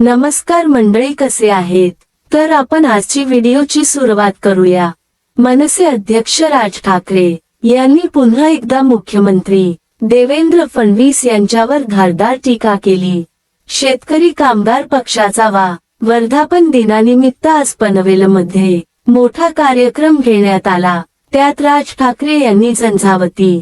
नमस्कार मंडळी, कसे आहेत? तर आपण आजची व्हिडिओची सुरुवात करूया। मनसे अध्यक्ष राज ठाकरे यांनी पुन्हा एकदा मुख्यमंत्री देवेंद्र फडणवीस यांच्यावर धारदार टीका केली। शेतकरी कामगार पक्षाचा वर्धापन दिनानिमित्त आज पनवेलमध्ये मोठा कार्यक्रम घेण्यात आला। त्यात राज ठाकरे यांनी झंझावती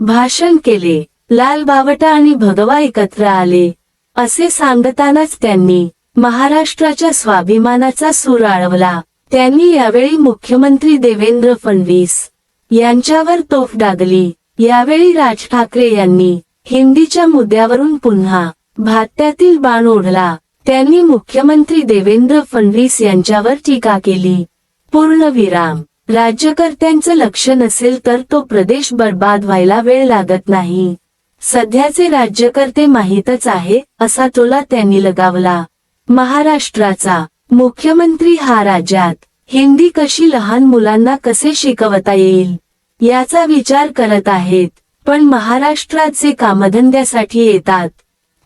भाषण केले। लाल बावटा आणि भगवा एकत्र आले असे सांगतानाच त्यांनी महाराष्ट्राच्या स्वाभिमानाचा सूर आळवला। त्यांनी यावेळी मुख्यमंत्री देवेंद्र फडणवीस यांच्यावर तोफ डागली। यावेळी राज ठाकरे यांनी हिंदीच्या मुद्द्यावरून पुन्हा भात्यातील बाण ओढला। त्यांनी मुख्यमंत्री देवेंद्र फडणवीस यांच्यावर टीका केली। पूर्णविराम, राज्यकर्त्यांचं लक्ष नसेल तर तो प्रदेश बर्बाद व्हायला वेळ लागत नाही। सध्याचे राज्यकर्ते माहीतच आहे, असा टोला त्यांनी लगावला। महाराष्ट्राचा मुख्यमंत्री हा राज्यात हिंदी कशी लहान मुलांना कसे शिकवता येईल याचा विचार करत आहेत, पण महाराष्ट्रात जे कामधंद्यासाठी येतात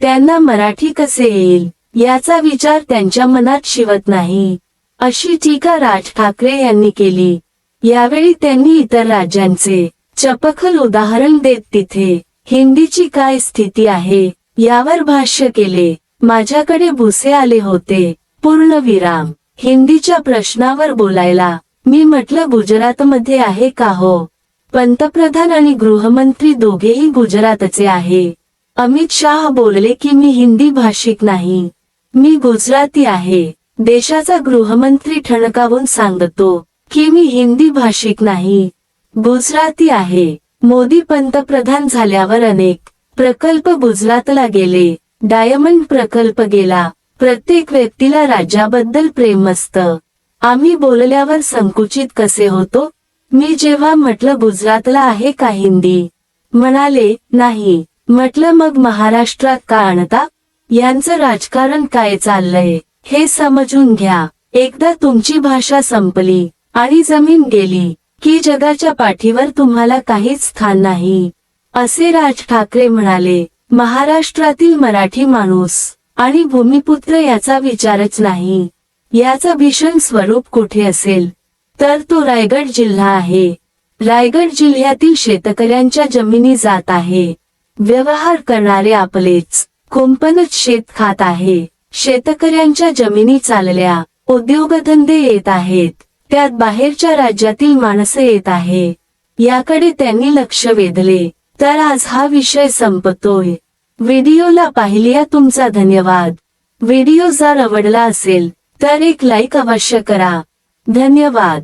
त्यांना मराठी कसे येईल याचा विचार त्यांच्या मनात शिवत नाही, अशी टीका राज ठाकरे यांनी केली। यावेळी त्यांनी इतर राज्यांचे चपखल उदाहरण देत तिथे हिंदीची काय स्थिती आहे यावर भाष्य केले। माझ्याकडे भुसे आले होते, पूर्णविराम, हिंदीच्या प्रश्नावर बोलायला। मी म्हटलं गुजरातमध्ये आहे का हो? पंतप्रधान आणि गृहमंत्री दोघेही गुजरातचे आहे। अमित शाह बोलले की मी हिंदी भाषिक नाही, मी गुजराती आहे। देशाचा गृहमंत्री ठणकावून सांगतो की मी हिंदी भाषिक नाही, गुजराती आहे। मोदी पंतप्रधान झाल्यावर अनेक प्रकल्प गुजरातला गेले। डायमंड प्रकल्प गेला। प्रत्येक व्यक्तीला राज्याबद्दल प्रेम असतं। आम्ही बोलल्यावर संकुचित कसे होतो? मी जेव्हा म्हटलं गुजरातला आहे का हिंदी, म्हणाले नाही। म्हटलं मग महाराष्ट्रात का आणता? यांचं राजकारण काय चाललंय हे समजून घ्या। एकदा तुमची भाषा संपली आणि जमीन गेली की जगाच्या पाठीवर तुम्हाला काहीच स्थान नाही, असे राज ठाकरे म्हणाले। महाराष्ट्रातील मराठी माणूस आणि भूमिपुत्र याचा विचारच नाही। याचं भीषण स्वरूप कुठे असेल तर तो रायगड जिल्हा आहे। रायगड जिल्ह्यातील शेतकऱ्यांच्या जमिनी जात आहे। व्यवहार करणारे आपलेच कुंपणच शेत खात आहे। शेतकऱ्यांच्या जमिनी चालल्या, उद्योगधंदे येत आहेत, त्यात बाहेरच्या राज्यातील माणसं येत आहे। याकडे त्यांनी लक्ष वेधले, तर आज हा विषय संपतोय। व्हिडिओला पाहिल्या तुमचा धन्यवाद। व्हिडिओ जर आवडला असेल तर एक लाईक अवश्य करा। धन्यवाद।